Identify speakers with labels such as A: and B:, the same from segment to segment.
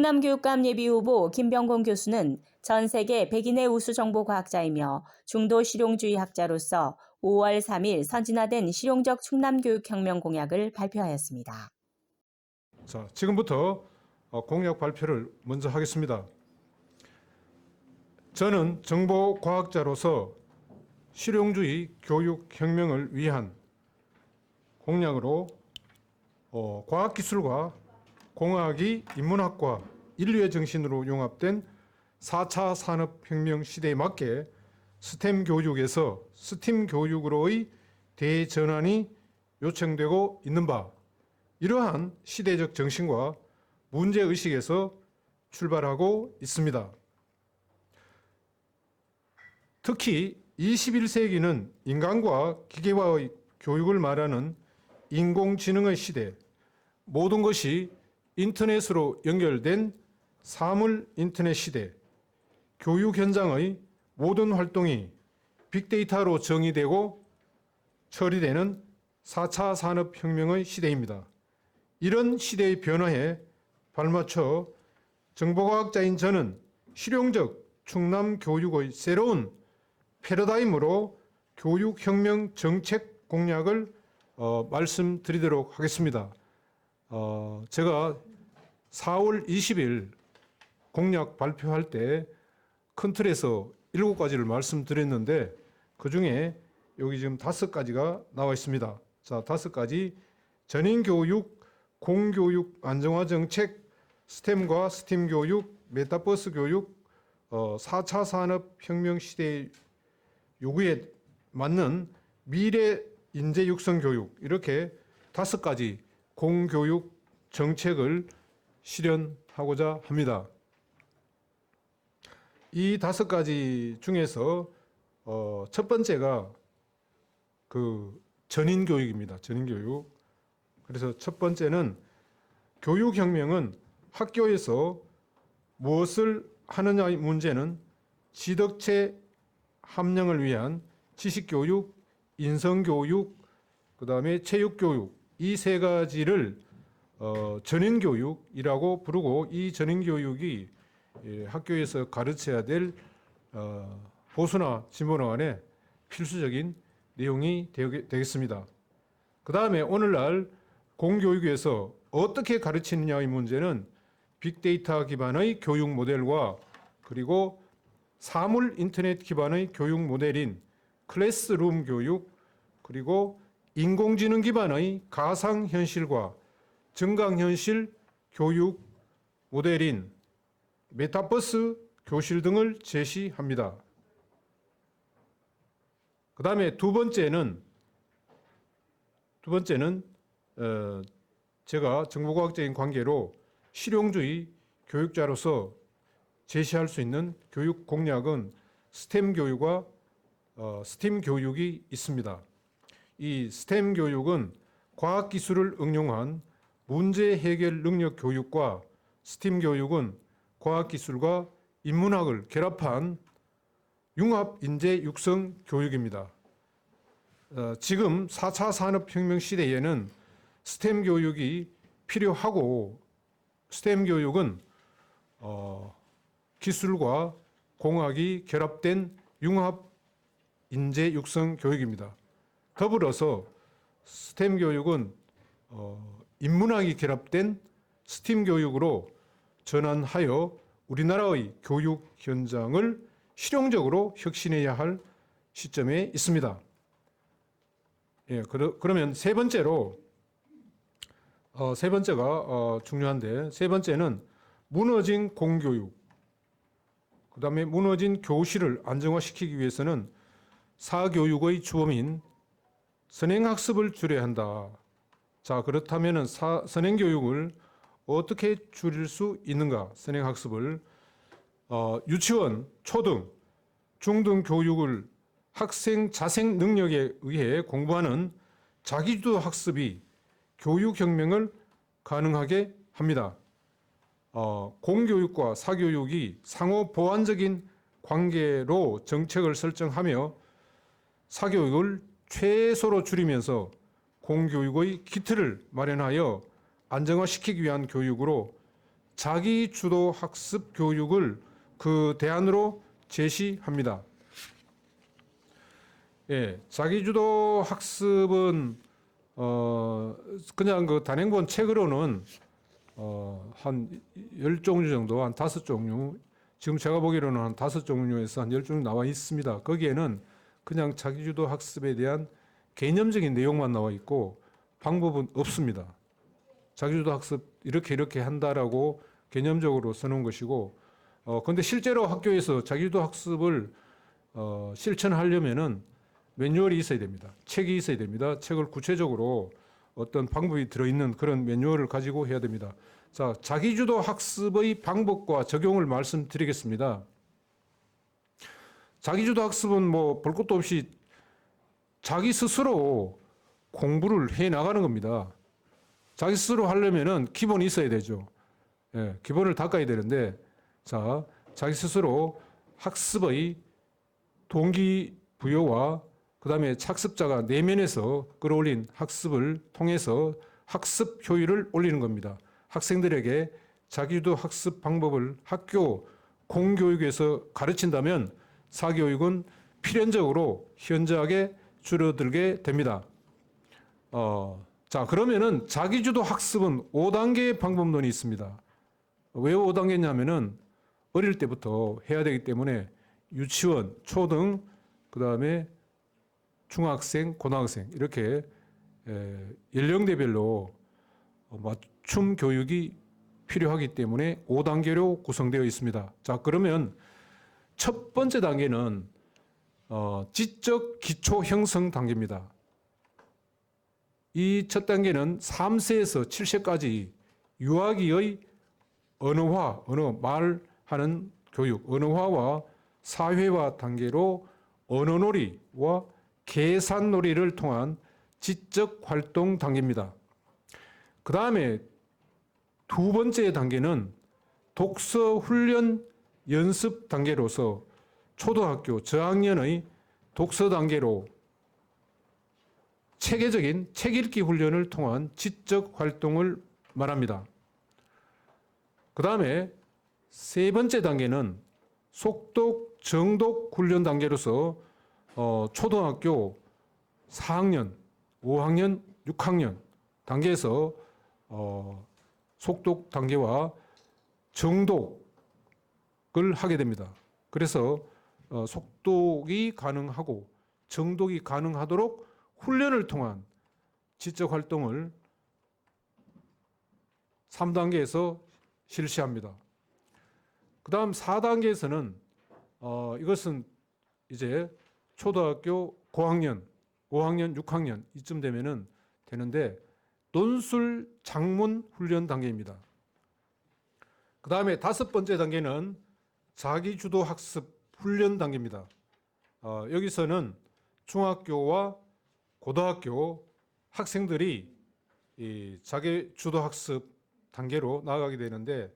A: 충남교육감 예비후보 김병곤 교수는 전 세계 100인의 우수 정보과학자이며 중도 실용주의 학자로서 5월 3일 선진화된 실용적 충남교육혁명 공약을 발표하였습니다.
B: 자, 지금부터 공약 발표를 먼저 하겠습니다. 저는 정보과학자로서 실용주의 교육혁명을 위한 공약으로 과학기술과 공학이 인문학과 인류의 정신으로 융합된 4차 산업혁명 시대에 맞게 스템 교육에서 스팀 교육으로의 대전환이 요청되고 있는 바, 이러한 시대적 정신과 문제의식에서 출발하고 있습니다. 특히 21세기는 인간과 기계와의 교육을 말하는 인공지능의 시대, 모든 것이 인터넷으로 연결된 사물 인터넷 시대, 교육 현장의 모든 활동이 빅데이터로 정의되고 처리되는 4차 산업혁명의 시대입니다. 이런 시대의 변화에 발맞춰 정보과학자인 저는 실용적 충남 교육의 새로운 패러다임으로 교육혁명 정책 공약을 말씀드리도록 하겠습니다. 제가 4월 20일 공약 발표할 때 큰 틀에서 7가지를 말씀드렸는데 그중에 여기 지금 5가지가 나와 있습니다. 자, 5가지 전인교육, 공교육 안정화 정책, 스템과 스팀 교육, 메타버스 교육, 4차 산업혁명 시대의 요구에 맞는 미래 인재 육성 교육, 이렇게 5가지 공교육 정책을 실현하고자 합니다. 이 5가지 중에서 첫 번째가 전인교육입니다. 전인교육. 그래서 첫 번째는 교육혁명은 학교에서 무엇을 하느냐의 문제는 지덕체 함량을 위한 지식교육, 인성교육, 그 다음에 체육교육, 이 3가지를 전인교육이라고 부르고, 이 전인교육이 학교에서 가르쳐야 될 보수나 진보나 간에 필수적인 내용이 되겠습니다. 그 다음에 오늘날 공교육에서 어떻게 가르치느냐의 문제는 빅데이터 기반의 교육 모델과 그리고 사물 인터넷 기반의 교육 모델인 클래스룸 교육, 그리고 인공지능 기반의 가상현실과 증강현실 교육 모델인 메타버스 교실 등을 제시합니다. 그 다음에 두 번째는 제가 정보과학적인 관계로 실용주의 교육자로서 제시할 수 있는 교육 공약은 스템 교육과 스팀 교육이 있습니다. 이 스템 교육은 과학기술을 응용한 문제 해결 능력 교육과 스팀 교육은 과학기술과 인문학을 결합한 융합 인재 육성 교육입니다. 지금 4차 산업혁명 시대에는 스템 교육이 필요하고, 스템 교육은 기술과 공학이 결합된 융합 인재 육성 교육입니다. 더불어서 스템 교육은 인문학이 결합된 스팀 교육으로 전환하여 우리나라의 교육 현장을 실용적으로 혁신해야 할 시점에 있습니다. 예, 그러면 세 번째가 중요한데, 세 번째는 무너진 공교육, 그 다음에 무너진 교실을 안정화시키기 위해서는 사교육의 주범인 선행학습을 줄여야 한다. 자, 그렇다면 선행교육을 어떻게 줄일 수 있는가? 선행학습을 유치원, 초등, 중등 교육을 학생 자생 능력에 의해 공부하는 자기주도 학습이 교육혁명을 가능하게 합니다. 공교육과 사교육이 상호 보완적인 관계로 정책을 설정하며 사교육을 최소로 줄이면서 공교육의 기틀을 마련하여 안정화시키기 위한 교육으로 자기 주도 학습 교육을 그 대안으로 제시합니다. 예, 자기 주도 학습은 그냥 그 단행본 책으로는 한 10종류 정도, 한 5종류, 지금 제가 보기로는 한 5종류에서 한 10종류 나와 있습니다. 거기에는 그냥 자기주도 학습에 대한 개념적인 내용만 나와 있고 방법은 없습니다. 자기주도 학습 이렇게 한다라고 개념적으로 써놓은 것이고, 근데 실제로 학교에서 자기주도 학습을 실천하려면은 매뉴얼이 있어야 됩니다. 책이 있어야 됩니다. 책을 구체적으로 어떤 방법이 들어있는 그런 매뉴얼을 가지고 해야 됩니다. 자, 자기주도 학습의 방법과 적용을 말씀드리겠습니다. 자기주도 학습은 뭐 볼 것도 없이 자기 스스로 공부를 해 나가는 겁니다. 자기 스스로 하려면은 기본이 있어야 되죠. 예, 기본을 닦아야 되는데, 자, 자기 스스로 학습의 동기부여와 그 다음에 학습자가 내면에서 끌어올린 학습을 통해서 학습 효율을 올리는 겁니다. 학생들에게 자기주도 학습 방법을 학교 공교육에서 가르친다면 사교육은 필연적으로 현저하게 줄어들게 됩니다. 자, 그러면은 자기주도 학습은 5단계의 방법론이 있습니다. 왜 5단계냐면은 어릴 때부터 해야 되기 때문에 유치원, 초등, 그 다음에 중학생, 고등학생 이렇게 연령대별로 맞춤 교육이 필요하기 때문에 5단계로 구성되어 있습니다. 자, 그러면 첫 번째 단계는 지적 기초 형성 단계입니다. 이 첫 단계는 3세에서 7세까지 유아기의 언어화, 말하는 교육, 언어화와 사회화 단계로 언어놀이와 계산놀이를 통한 지적 활동 단계입니다. 그 다음에 두 번째 단계는 독서 훈련 연습 단계로서 초등학교 저학년의 독서 단계로 체계적인 책 읽기 훈련을 통한 지적 활동을 말합니다. 그 다음에 세 번째 단계는 속독, 정독 훈련 단계로서 초등학교 4학년, 5학년, 6학년 단계에서 속독 단계와 정독을 하게 됩니다. 그래서 속독이 가능하고 정독이 가능하도록 훈련을 통한 지적 활동을 3단계에서 실시합니다. 그 다음 4단계에서는 이것은 이제 초등학교 고학년, 5학년, 6학년 이쯤 되면은 되는데 논술 작문 훈련 단계입니다. 그 다음에 5번째 단계는 자기주도 학습 훈련 단계입니다. 여기서는 중학교와 고등학교 학생들이 이 자기주도 학습 단계로 나아가게 되는데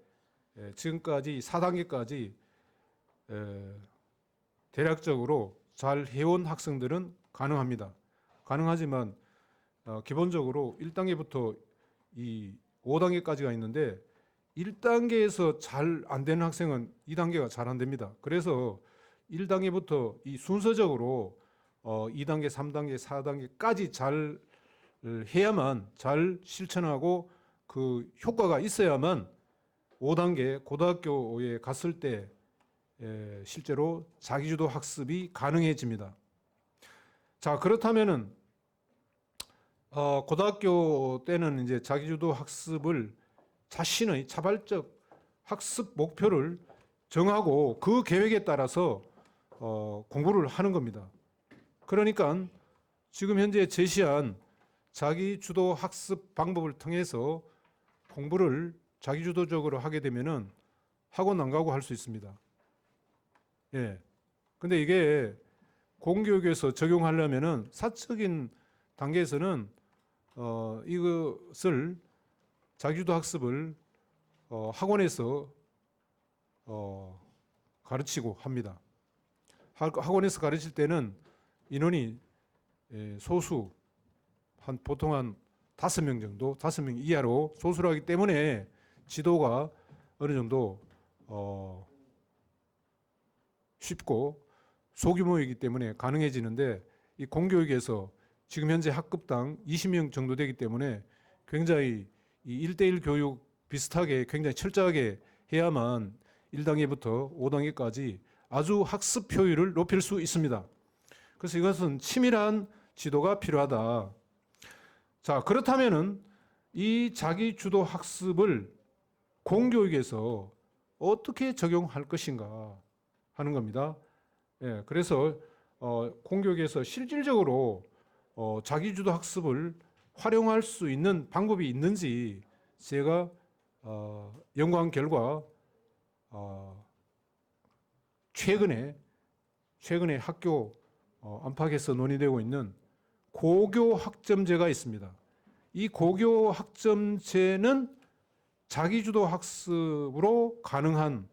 B: 지금까지 4단계까지 대략적으로 잘 해온 학생들은 가능합니다. 가능하지만 기본적으로 1단계부터 이 5단계까지가 있는데 1단계에서 잘 안 되는 학생은 2단계가 잘 안 됩니다. 그래서 1단계부터 이 순서적으로 2단계, 3단계, 4단계까지 잘 해야만 잘 실천하고 그 효과가 있어야만 5단계 고등학교에 갔을 때 실제로 자기주도 학습이 가능해집니다. 자, 그렇다면은 고등학교 때는 이제 자기주도 학습을 자신의 자발적 학습 목표를 정하고 그 계획에 따라서 공부를 하는 겁니다. 그러니까 지금 현재 제시한 자기주도 학습 방법을 통해서 공부를 자기주도적으로 하게 되면은 학원 안 가고 할 수 있습니다. 예. 근데 이게 공교육에서 적용하려면은 사적인 단계에서는 이것을 자기주도 학습을 학원에서 가르치고 합니다. 학원에서 가르칠 때는 인원이 소수, 보통 한 5명 정도, 5명 이하로 소수로 하기 때문에 지도가 어느 정도 쉽고 소규모이기 때문에 가능해지는데, 이 공교육에서 지금 현재 학급당 20명 정도 되기 때문에 굉장히 이 1대1 교육 비슷하게 굉장히 철저하게 해야만 1단계부터 5단계까지 아주 학습 효율을 높일 수 있습니다. 그래서 이것은 치밀한 지도가 필요하다. 자, 그렇다면은 이 자기 주도 학습을 공교육에서 어떻게 적용할 것인가 하는 겁니다. 예, 그래서 공교육에서 실질적으로 자기주도 학습을 활용할 수 있는 방법이 있는지 제가 연구한 결과 최근에 학교 안팎에서 논의되고 있는 고교 학점제가 있습니다. 이 고교 학점제는 자기주도 학습으로 가능한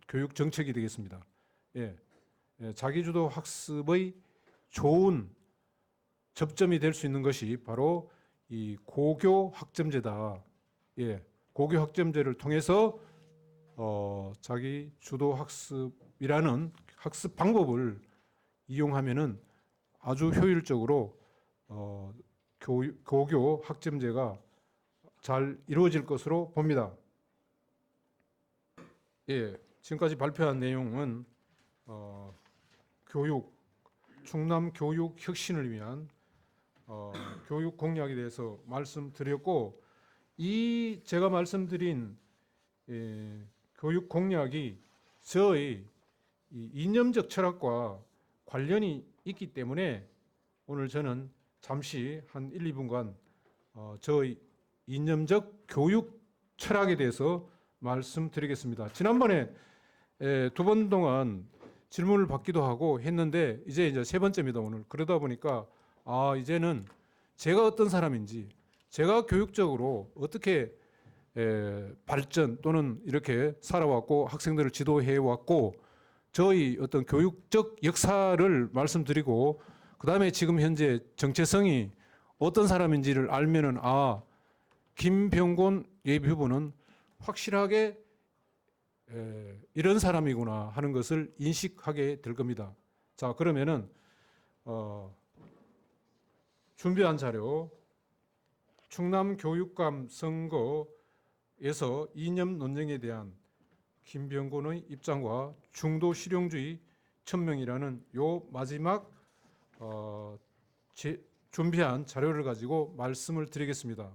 B: 교육 정책이 되겠습니다. 자기주도 학습의 좋은 접점이 될 수 있는 것이 바로 이 고교 학점제다. 고교 학점제를 통해서 자기주도 학습이라는 학습 방법을 이용하면은 아주 효율적으로 고교 학점제가 잘 이루어질 것으로 봅니다. 지금까지 발표한 내용은 충남 교육 혁신을 위한 교육 공약에 대해서 말씀드렸고, 이 제가 말씀드린 교육 공약이 저의 이 이념적 철학과 관련이 있기 때문에 오늘 저는 잠시 한 1, 2분간 저의 이념적 교육 철학에 대해서 말씀드리겠습니다. 지난번에 2번 동안 질문을 받기도 하고 했는데 이제 세 번째입니다, 오늘. 그러다 보니까 이제는 제가 어떤 사람인지, 제가 교육적으로 어떻게 발전 또는 이렇게 살아왔고 학생들을 지도해 왔고 저희 어떤 교육적 역사를 말씀드리고, 그 다음에 지금 현재 정체성이 어떤 사람인지를 알면은 김병곤 예비후보는 확실하게 이런 사람이구나 하는 것을 인식하게 될 겁니다. 자, 그러면은 준비한 자료, 충남교육감 선거에서 이념 논쟁에 대한 김병곤의 입장과 중도 실용주의 천명이라는 요 마지막 준비한 자료를 가지고 말씀을 드리겠습니다.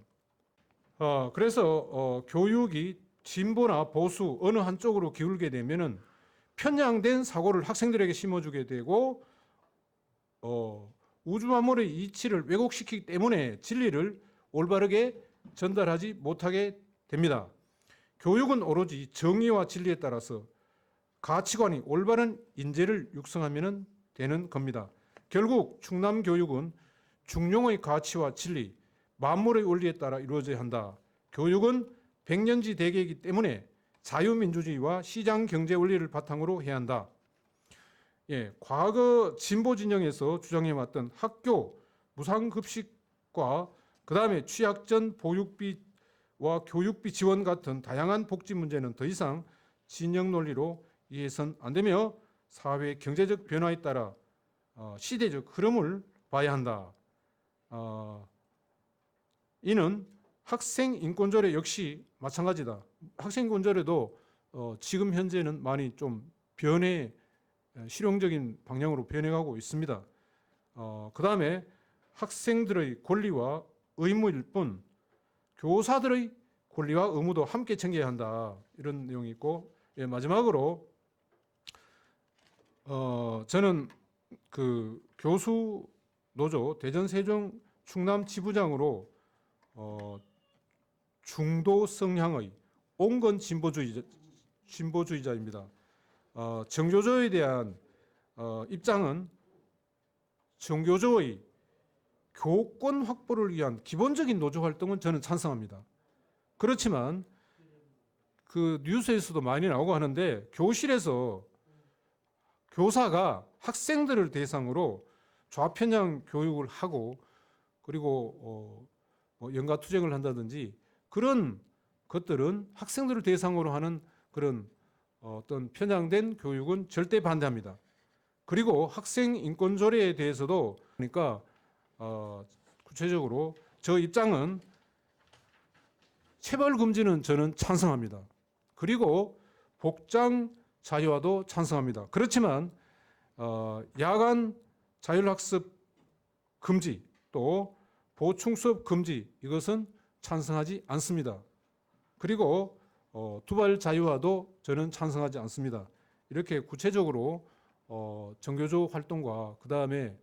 B: 그래서 교육이 진보나 보수 어느 한쪽으로 기울게 되면은 편향된 사고를 학생들에게 심어주게 되고 우주만물의 이치를 왜곡시키기 때문에 진리를 올바르게 전달하지 못하게 됩니다. 교육은 오로지 정의와 진리에 따라서 가치관이 올바른 인재를 육성하면 되는 겁니다. 결국 충남 교육은 중용의 가치와 진리, 만물의 원리에 따라 이루어져야 한다. 교육은 백년지 대계이기 때문에 자유민주주의와 시장 경제 원리를 바탕으로 해야 한다. 과거 진보 진영에서 주장해왔던 학교 무상급식과 그 다음에 취약전 보육비와 교육비 지원 같은 다양한 복지 문제는 더 이상 진영 논리로 이해해서는 안 되며 사회 경제적 변화에 따라 시대적 흐름을 봐야 한다. 이는 학생 인권조례 역시 마찬가지다. 학생 인권조례도 지금 현재는 많이 좀 실용적인 방향으로 변해가고 있습니다. 그 다음에 학생들의 권리와 의무일 뿐 교사들의 권리와 의무도 함께 챙겨야 한다. 이런 내용이 있고, 마지막으로 저는 그 교수 노조 대전 세종 충남 지부장으로 중도 성향의 온건 진보주의자입니다. 정교조에 대한 입장은 정교조의 교권 확보를 위한 기본적인 노조 활동은 저는 찬성합니다. 그렇지만 그 뉴스에서도 많이 나오고 하는데 교실에서 교사가 학생들을 대상으로 좌편향 교육을 하고 그리고 연가투쟁을 한다든지 그런 것들은 학생들을 대상으로 하는 그런 어떤 편향된 교육은 절대 반대합니다. 그리고 학생 인권 조례에 대해서도 그러니까 구체적으로 저 입장은 체벌 금지는 저는 찬성합니다. 그리고 복장 자유화도 찬성합니다. 그렇지만 야간 자율학습 금지 또 보충 수업 금지 이것은 찬성하지 않습니다. 그리고 두발 자유화도 저는 찬성하지 않습니다. 이렇게 구체적으로 정교조 활동과 그 다음에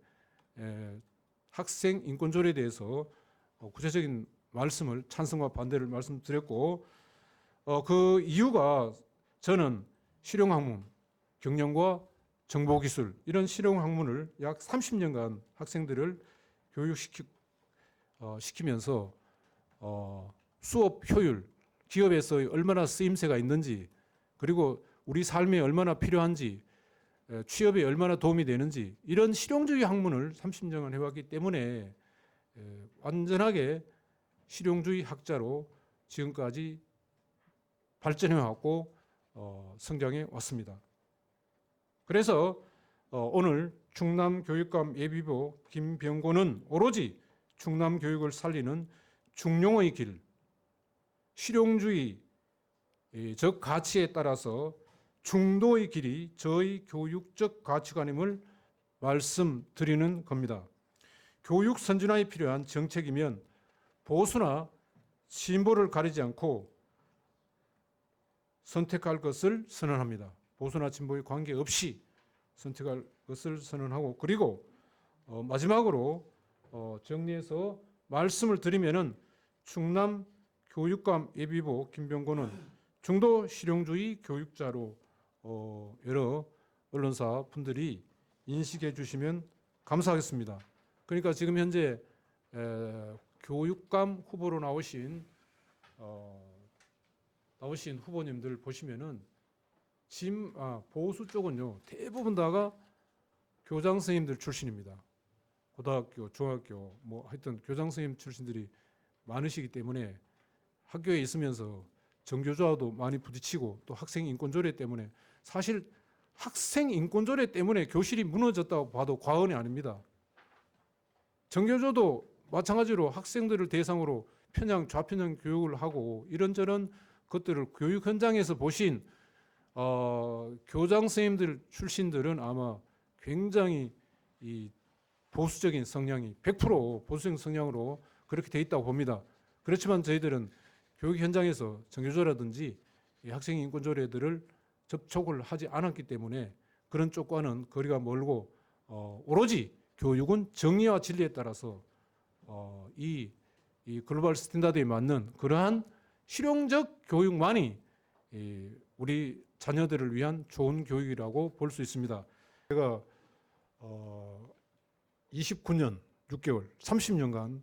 B: 학생 인권 조례에 대해서 구체적인 말씀을 찬성과 반대를 말씀드렸고 그 이유가 저는 실용학문, 경영과 정보기술 이런 실용학문을 약 30년간 학생들을 교육시키면서 수업 효율, 기업에서 얼마나 쓰임새가 있는지 그리고 우리 삶에 얼마나 필요한지 취업에 얼마나 도움이 되는지 이런 실용주의 학문을 30년간 해왔기 때문에 완전하게 실용주의 학자로 지금까지 발전해왔고 성장해 왔습니다. 그래서 오늘 충남교육감 예비부 김병곤은 오로지 충남교육을 살리는 중용의 길, 실용주의 적 가치에 따라서 중도의 길이 저희 교육적 가치관임을 말씀드리는 겁니다. 교육 선진화에 필요한 정책이면 보수나 진보를 가리지 않고 선택할 것을 선언합니다. 보수나 진보에 관계없이 선택할 것을 선언하고 그리고 마지막으로 정리해서 말씀을 드리면은 충남 교육감 예비부 김병곤은 중도 실용주의 교육자로 여러 언론사 분들이 인식해 주시면 감사하겠습니다. 그러니까 지금 현재 교육감 후보로 나오신 후보님들 보시면은 보수 쪽은요 대부분 다가 교장 선생님들 출신입니다. 고등학교, 중학교 뭐 하여튼 교장 선생님 출신들이 많으시기 때문에 학교에 있으면서 정교조와도 많이 부딪히고 또 학생 인권 조례 때문에 사실 학생 인권 조례 때문에 교실이 무너졌다고 봐도 과언이 아닙니다. 정교조도 마찬가지로 학생들을 대상으로 좌편향 교육을 하고 이런저런 것들을 교육 현장에서 보신 교장 선생님들 출신들은 아마 굉장히 이 보수적인 성향이 100% 보수적인 성향으로 그렇게 돼 있다고 봅니다. 그렇지만 저희들은 교육 현장에서 정교조라든지 학생 인권 조례들을 접촉을 하지 않았기 때문에 그런 쪽과는 거리가 멀고 오로지 교육은 정의와 진리에 따라서 이 글로벌 스탠다드에 맞는 그러한 실용적 교육만이 우리 자녀들을 위한 좋은 교육이라고 볼 수 있습니다. 제가 29년 6개월, 30년간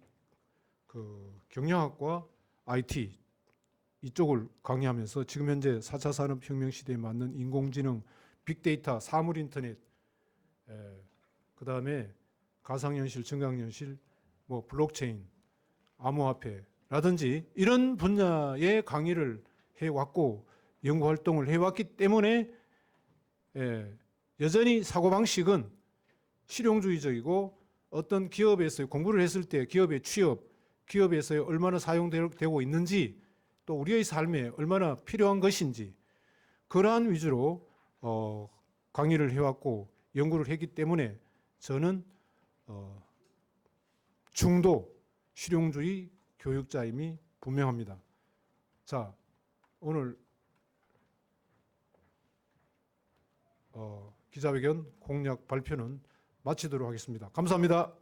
B: 그 경영학과 IT 이쪽을 강의하면서 지금 현재 4차 산업혁명 시대에 맞는 인공지능, 빅데이터, 사물인터넷, 그 다음에 가상현실, 증강현실, 뭐 블록체인, 암호화폐라든지 이런 분야의 강의를 해왔고 연구활동을 해왔기 때문에 여전히 사고방식은 실용주의적이고 어떤 기업에서 공부를 했을 때 기업의 취업, 기업에서 얼마나 사용되고 있는지 또 우리의 삶에 얼마나 필요한 것인지 그러한 위주로 강의를 해왔고 연구를 했기 때문에 저는 중도 실용주의 교육자임이 분명합니다. 자, 오늘 기자회견 공약 발표는 마치도록 하겠습니다. 감사합니다.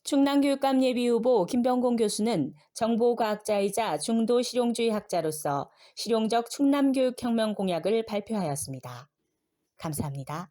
A: 충남교육감 예비후보 김병곤 교수는 정보과학자이자 중도 실용주의 학자로서 실용적 충남교육혁명 공약을 발표하였습니다. 감사합니다.